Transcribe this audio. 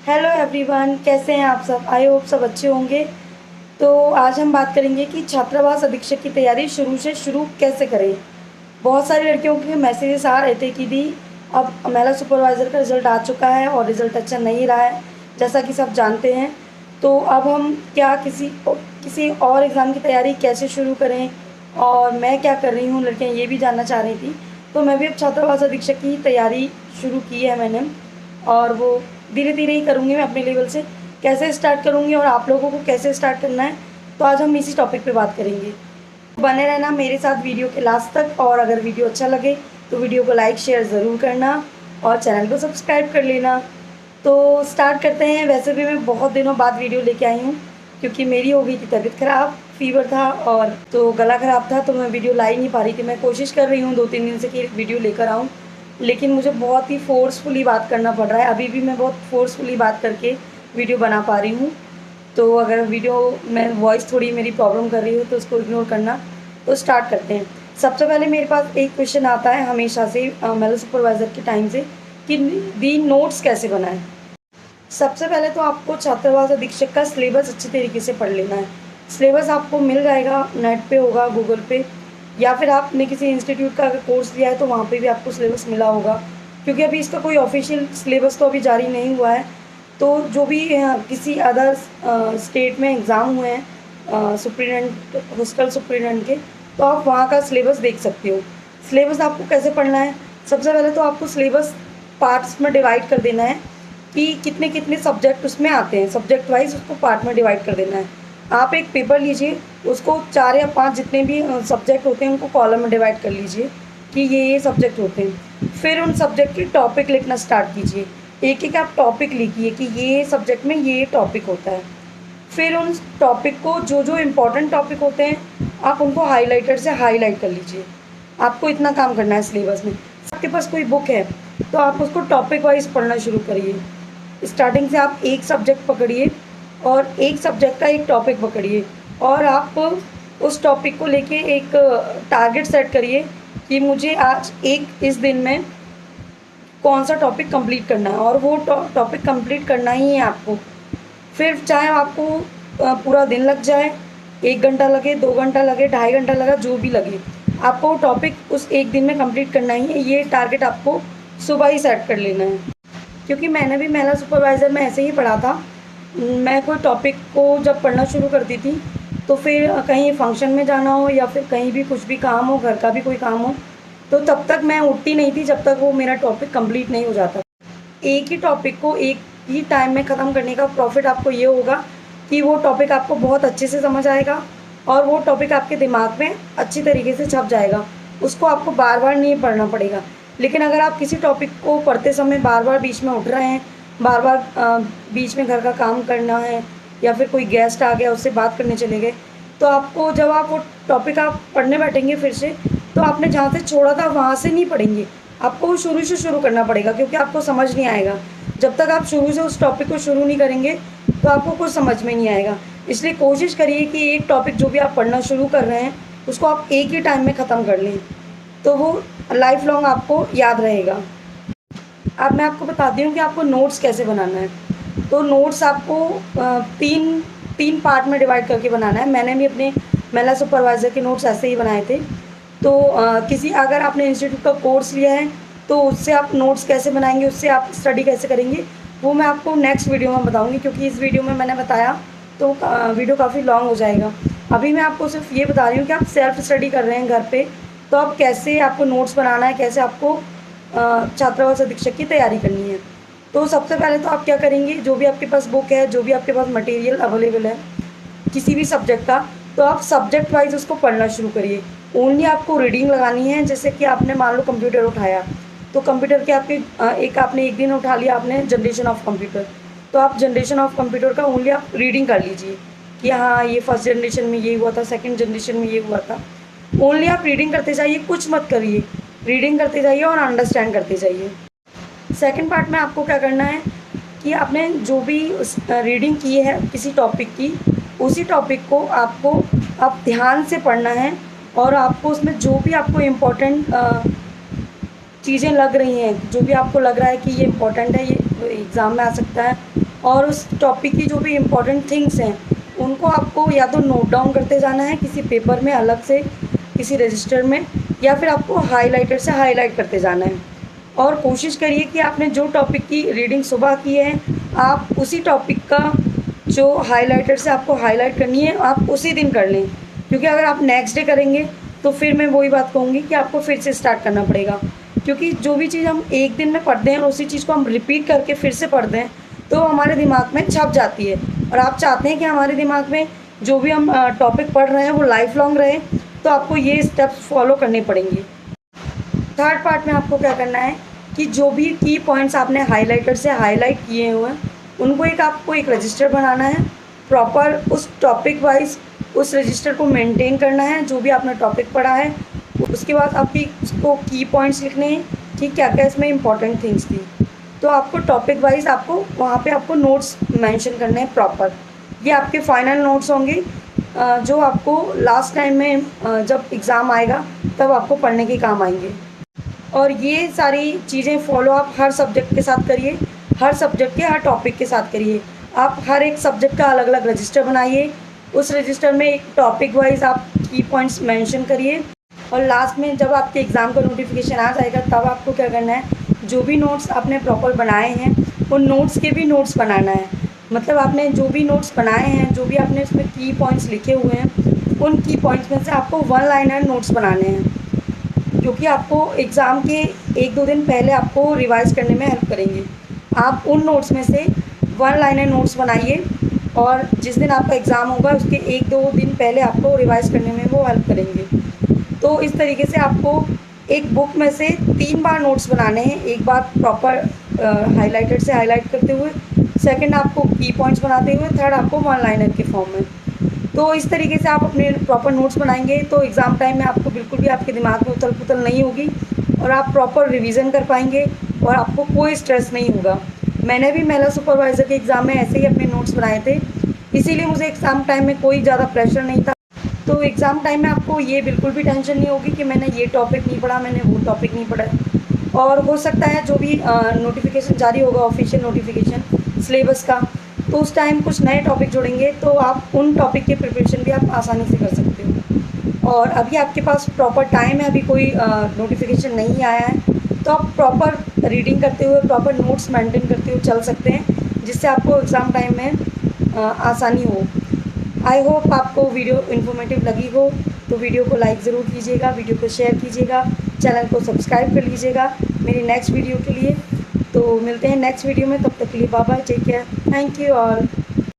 Hello everyone, कैसे हैं आप सब। आई होप सब अच्छे होंगे। तो आज हम बात करेंगे कि छात्रावास अधीक्षक की तैयारी शुरू से शुरू कैसे करें। बहुत सारी लड़कियों के मैसेजेस आ रहे थे कि दी अब महिला सुपरवाइज़र का रिज़ल्ट आ चुका है और रिज़ल्ट अच्छा नहीं रहा है, जैसा कि सब जानते हैं। तो अब हम क्या किसी और एग्ज़ाम की तैयारी कैसे शुरू करें, और मैं क्या कर रही हूँ, लड़कियाँ ये भी जानना चाह रही थी। तो मैं भी अब छात्रावास अधीक्षक की तैयारी शुरू की है मैंने, और वो धीरे धीरे ही करूँगी मैं अपने लेवल से। कैसे स्टार्ट करूँगी और आप लोगों को कैसे स्टार्ट करना है, तो आज हम इसी टॉपिक पे बात करेंगे। बने रहना मेरे साथ वीडियो के लास्ट तक, और अगर वीडियो अच्छा लगे तो वीडियो को लाइक शेयर ज़रूर करना और चैनल को सब्सक्राइब कर लेना। तो स्टार्ट करते हैं। वैसे भी मैं बहुत दिनों बाद वीडियो लेके आई हूँ, क्योंकि मेरी हो गई थी तबीयत ख़राब, फीवर था और तो गला ख़राब था, तो मैं वीडियो ला ही नहीं पा रही थी। मैं कोशिश कर रही हूँ 2-3 दिन से कि वीडियो लेकर आऊँ, लेकिन मुझे बहुत ही फ़ोर्सफुली बात करना पड़ रहा है। अभी भी मैं बहुत फ़ोर्सफुली बात करके वीडियो बना पा रही हूँ। तो अगर वीडियो में वॉइस थोड़ी मेरी प्रॉब्लम कर रही हो तो उसको इग्नोर करना। तो स्टार्ट करते हैं। सबसे पहले मेरे पास एक क्वेश्चन आता है हमेशा से मेरे सुपरवाइज़र के टाइम से, कि दी नोट्स कैसे बनाएं। सबसे पहले तो आपको छात्रावास अधीक्षक का सिलेबस अच्छी तरीके से पढ़ लेना है। सिलेबस आपको मिल जाएगा, नेट पे होगा, गूगल पे, या फिर आपने किसी इंस्टीट्यूट का अगर कोर्स लिया है तो वहाँ पे भी आपको सिलेबस मिला होगा, क्योंकि अभी इसका कोई ऑफिशियल सिलेबस तो अभी जारी नहीं हुआ है। तो जो भी किसी अदर स्टेट में एग्ज़ाम हुए हैं सुप्रीडेंट, हॉस्टल सुप्रीडेंट के, तो आप वहाँ का सिलेबस देख सकते हो। सिलेबस आपको कैसे पढ़ना है, सबसे पहले तो आपको सिलेबस पार्ट्स में डिवाइड कर देना है कि कितने कितने सब्जेक्ट उसमें आते हैं। सब्जेक्ट वाइज उसको पार्ट में डिवाइड कर देना है। आप एक पेपर लीजिए, उसको 4 या 5 जितने भी सब्जेक्ट होते हैं उनको कॉलम में डिवाइड कर लीजिए कि ये सब्जेक्ट होते हैं। फिर उन सब्जेक्ट के टॉपिक लिखना स्टार्ट कीजिए। एक एक आप टॉपिक लिखिए कि ये सब्जेक्ट में ये टॉपिक होता है। फिर उन टॉपिक को, जो जो इम्पोर्टेंट टॉपिक होते हैं, आप उनको हाइलाइटर से हाईलाइट कर लीजिए। आपको इतना काम करना है सिलेबस में। आपके पास कोई बुक है तो आप उसको टॉपिक वाइज पढ़ना शुरू करिए। स्टार्टिंग से आप एक सब्जेक्ट पकड़िए और एक सब्जेक्ट का एक टॉपिक पकड़िए, और आप उस टॉपिक को लेके एक टारगेट सेट करिए कि मुझे आज इस दिन में कौन सा टॉपिक कंप्लीट करना है, और वो टॉपिक कंप्लीट करना ही है आपको। फिर चाहे आपको पूरा दिन लग जाए, 1 घंटा लगे, 2 घंटा लगे, 2.5 घंटा लगा, जो भी लगे, आपको वो टॉपिक उस एक दिन में कंप्लीट करना ही है। ये टारगेट आपको सुबह ही सेट कर लेना है, क्योंकि मैंने भी महिला सुपरवाइज़र में ऐसे ही पढ़ा था। मैं कोई टॉपिक को जब पढ़ना शुरू करती थी, तो फिर कहीं फंक्शन में जाना हो या फिर कहीं भी कुछ भी काम हो, घर का भी कोई काम हो, तो तब तक मैं उठती नहीं थी जब तक वो मेरा टॉपिक कंप्लीट नहीं हो जाता। एक ही टॉपिक को एक ही टाइम में ख़त्म करने का प्रॉफिट आपको ये होगा कि वो टॉपिक आपको बहुत अच्छे से समझ आएगा और वो टॉपिक आपके दिमाग में अच्छी तरीके से छप जाएगा। उसको आपको बार बार नहीं पढ़ना पड़ेगा। लेकिन अगर आप किसी टॉपिक को पढ़ते समय बार बार बीच में उठ रहे हैं, बार बार बीच में घर का काम करना है, या फिर कोई गेस्ट आ गया उससे बात करने चले गए, तो आपको जब आप वो टॉपिक आप पढ़ने बैठेंगे फिर से, तो आपने जहाँ से छोड़ा था वहाँ से नहीं पढ़ेंगे, आपको वो शुरू से शुरू करना पड़ेगा, क्योंकि आपको समझ नहीं आएगा। जब तक आप शुरू से उस टॉपिक को शुरू नहीं करेंगे तो आपको कुछ समझ में नहीं आएगा। इसलिए कोशिश करिए कि एक टॉपिक जो भी आप पढ़ना शुरू कर रहे हैं उसको आप एक ही टाइम में ख़त्म कर लें, तो वो लाइफ लॉन्ग आपको याद रहेगा। अब मैं आपको बताती हूँ कि आपको नोट्स कैसे बनाना है। तो नोट्स आपको तीन तीन पार्ट में डिवाइड करके बनाना है। मैंने भी अपने महिला सुपरवाइज़र के नोट्स ऐसे ही बनाए थे। तो किसी अगर आपने इंस्टीट्यूट का कोर्स लिया है तो उससे आप नोट्स कैसे बनाएंगे, उससे आप स्टडी कैसे करेंगे, वो मैं आपको नेक्स्ट वीडियो में बताऊँगी, क्योंकि इस वीडियो में मैंने बताया तो वीडियो काफ़ी लॉन्ग हो जाएगा। अभी मैं आपको सिर्फ ये बता रही हूँ कि आप सेल्फ स्टडी कर रहे हैं घर पे, तो आप कैसे आपको नोट्स बनाना है, कैसे आपको छात्रावास अधीक्षक की तैयारी करनी है। तो सबसे पहले तो आप क्या करेंगे, जो भी आपके पास बुक है, जो भी आपके पास मटेरियल अवेलेबल है किसी भी सब्जेक्ट का, तो आप सब्जेक्ट वाइज उसको पढ़ना शुरू करिए। ओनली आपको रीडिंग लगानी है। जैसे कि आपने मान लो कंप्यूटर उठाया, तो कंप्यूटर के आपके आपने एक दिन उठा लिया आपने जनरेशन ऑफ कंप्यूटर, तो आप जनरेशन ऑफ कंप्यूटर का ओनली आप रीडिंग कर लीजिए कि हाँ ये फर्स्ट जनरेशन में ये हुआ था, सेकंड जनरेशन में ये हुआ था। ओनली आप रीडिंग करते जाइए, कुछ मत करिए, रीडिंग करते जाइए और अंडरस्टैंड करते जाइए। सेकंड पार्ट में आपको क्या करना है कि आपने जो भी रीडिंग की है किसी टॉपिक की, उसी टॉपिक को आपको आप ध्यान से पढ़ना है, और आपको उसमें जो भी आपको इम्पोर्टेंट चीज़ें लग रही हैं, जो भी आपको लग रहा है कि ये इम्पोर्टेंट है, ये एग्ज़ाम में आ सकता है, और उस टॉपिक की जो भी इम्पोर्टेंट थिंग्स हैं उनको आपको या तो नोट डाउन करते जाना है किसी पेपर में अलग से, किसी रजिस्टर में, या फिर आपको हाइलाइटर से हाईलाइट करते जाना है। और कोशिश करिए कि आपने जो टॉपिक की रीडिंग सुबह की है आप उसी टॉपिक का जो हाइलाइटर से आपको हाईलाइट करनी है आप उसी दिन कर लें, क्योंकि अगर आप नेक्स्ट डे करेंगे तो फिर मैं वही बात कहूँगी कि आपको फिर से स्टार्ट करना पड़ेगा। क्योंकि जो भी चीज़ हम एक दिन में पढ़ते हैं और उसी चीज़ को हम रिपीट करके फिर से पढ़ते हैं तो हमारे दिमाग में छप जाती है। और आप चाहते हैं कि हमारे दिमाग में जो भी हम टॉपिक पढ़ रहे हैं वो लाइफ लॉन्ग रहे, तो आपको ये स्टेप्स फॉलो करने पड़ेंगे। थर्ड पार्ट में आपको क्या करना है कि जो भी की पॉइंट्स आपने हाइलाइटर से हाईलाइट किए हुए हैं उनको आपको एक रजिस्टर बनाना है, प्रॉपर उस टॉपिक वाइज उस रजिस्टर को मेंटेन करना है जो भी आपने टॉपिक पढ़ा है। उसके बाद आपकी उसको की पॉइंट्स लिखने हैं कि क्या क्या इसमें इंपॉर्टेंट थिंग्स थी। तो आपको टॉपिक वाइज आपको वहाँ पे आपको नोट्स मेंशन करने हैं प्रॉपर। ये आपके फाइनल नोट्स होंगे जो आपको लास्ट टाइम में जब एग्ज़ाम आएगा तब आपको पढ़ने के काम आएंगे। और ये सारी चीज़ें फॉलो आप हर सब्जेक्ट के साथ करिए, हर सब्जेक्ट के हर टॉपिक के साथ करिए। आप हर एक सब्जेक्ट का अलग अलग रजिस्टर बनाइए, उस रजिस्टर में एक टॉपिक वाइज आप की पॉइंट्स मेंशन करिए। और लास्ट में जब आपके एग्ज़ाम का नोटिफिकेशन आ जाएगा तब आपको क्या करना है, जो भी नोट्स आपने प्रॉपर बनाए हैं उन नोट्स के भी नोट्स बनाना है। मतलब आपने जो भी नोट्स बनाए हैं, जो भी आपने उसमें की पॉइंट्स लिखे हुए हैं, उन की पॉइंट्स में से आपको वन लाइनर नोट्स बनाने हैं, क्योंकि आपको एग्ज़ाम के 1-2 दिन पहले आपको रिवाइज़ करने में हेल्प करेंगे। आप उन नोट्स में से वन लाइनर नोट्स बनाइए और जिस दिन आपका एग्ज़ाम होगा उसके 1-2 दिन पहले आपको रिवाइज़ करने में वो हेल्प करेंगे। तो इस तरीके से आपको एक बुक में से 3 बार नोट्स बनाने हैं। एक बार प्रॉपर हाइलाइटर से हाईलाइट करते हुए, सेकंड आपको की पॉइंट्स बनाते हुए, थर्ड आपको वन लाइनर के फॉर्म में। तो इस तरीके से आप अपने प्रॉपर नोट्स बनाएंगे तो एग्ज़ाम टाइम में आपको बिल्कुल भी आपके दिमाग में उथल पुथल नहीं होगी और आप प्रॉपर रिवीजन कर पाएंगे और आपको कोई स्ट्रेस नहीं होगा। मैंने भी महिला सुपरवाइज़र के एग्ज़ाम में ऐसे ही अपने नोट्स बनाए थे, इसीलिए मुझे एग्ज़ाम टाइम में कोई ज़्यादा प्रेशर नहीं था। तो एग्ज़ाम टाइम में आपको ये बिल्कुल भी टेंशन नहीं होगी कि मैंने ये टॉपिक नहीं पढ़ा, मैंने वो टॉपिक नहीं पढ़ा। और हो सकता है जो भी नोटिफिकेशन जारी होगा, ऑफिशियल नोटिफिकेशन सिलेबस का, तो उस टाइम कुछ नए टॉपिक जुड़ेंगे तो आप उन टॉपिक की प्रिपरेशन भी आप आसानी से कर सकते हो। और अभी आपके पास प्रॉपर टाइम है, अभी कोई नोटिफिकेशन नहीं आया है, तो आप प्रॉपर रीडिंग करते हुए, प्रॉपर नोट्स मेंटेन करते हुए चल सकते हैं, जिससे आपको एग्ज़ाम टाइम में आसानी हो। आई होप आपको वीडियो इन्फॉर्मेटिव लगी हो, तो वीडियो को लाइक ज़रूर कीजिएगा, वीडियो को शेयर कीजिएगा, चैनल को सब्सक्राइब कर लीजिएगा मेरी नेक्स्ट वीडियो के लिए। तो मिलते हैं नेक्स्ट वीडियो में, तब तक के लिए bye bye, take care, thank you all.